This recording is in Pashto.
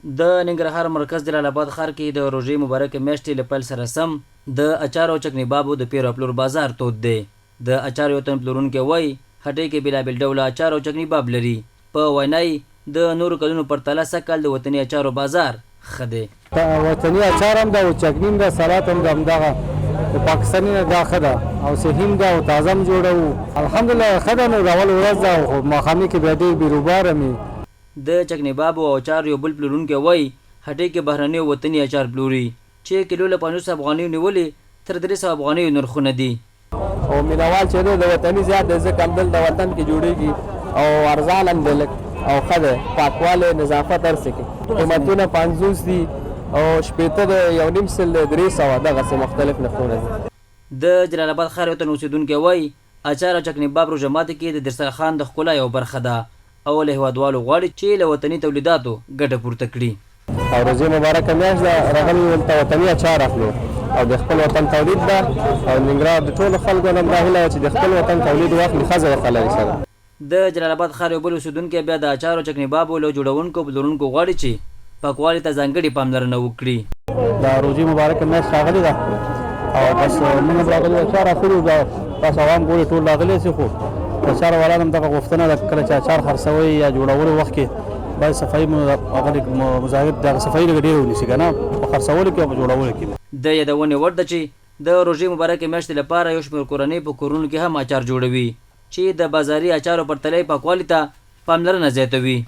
د ننګرهار مرکز جلال آباد ښار کې د روژې مبارکې میاشتې له پیل سره سم د اچارو او چکني بابو د پیر او پلور بازار تود دی. د اچارو یو تن پلورونکی وایي هټۍ کې بېلابېل ډوله اچار او چکني باب لري. په وینا یې د نورو کلونو پرتله سږکال د وطني اچارو بازار ښه دی. وطني اچار هم ده او چکني هم ده، سلات هم ده، همدغه د پاکستاني نه دا ښه ده او صحي هم ده او تازه هم جوړوو. الحمدلله ښه ده. نو د اول ورځ ده خو ماښامي کې بیا ډېر بېروباره مې. د چکني بابو او اچار یو بل پلورونکی وایي هټۍ کې بهرني او وطني اچار پلوري چې کیلو له 500 افغانیو نیولې تر 300 افغانیو نرخونه دي. او مینوال چې دی د وطني زیات دی ځکه همدلته د وطن کې جوړېږي او ارزان هم دی لږ او ښه دی، پاکوالی نظافت هر څه کې. قیمتونه 50 دي او شپېته د 1.5 سل د 300 دغسې مختلف نرخونه دي. د جلال آباد ښار یو تن اوسېدونکی وایي اچار او چکني باب روژه ماتي کې د دسترخوان د ښکلا یو برخه ده او له هېوادوالو غواړي چې له وطني تولیداتو ګټه پورته کړي. او روژې مبارکه میاشت ده، راغلي دلته وطني اچار اخلو او د خپل وطن تولید ده او ننګرهار د ټولو خلکو نه دا هیله چې د خپل وطن تولید واخلي. ښځه ورته لري سره. د جلال آباد ښار یو بل اوسېدونکی بیا د اچار او چکني بابو له جوړونکو پلورونکو غواړي چې پاکوالي ته ځانګړې پاملرنه وکړي. د روژې مبارکه میاشت راغلې ده او بس موږ راغلي اچار اخلو، بس عوام ګوري ټول راغلي سي. خو اچار والا هم دغه غوښتنه ده کله چې اچار خرڅوي یا جوړولو وخت کې باید صفایي مظاهر دغه صفایي لږ ډېره ونیسي که نه په خرڅولو کې او په جوړولو کې. د یادونې وړ ده چې د روژې مبارکې میاشتې لپاره یو شمېر کورنۍ په کورونو کې هم اچار جوړوي چې د بازاري اچارو پرتله پاکوالي ته پاملرنه زیاتوي.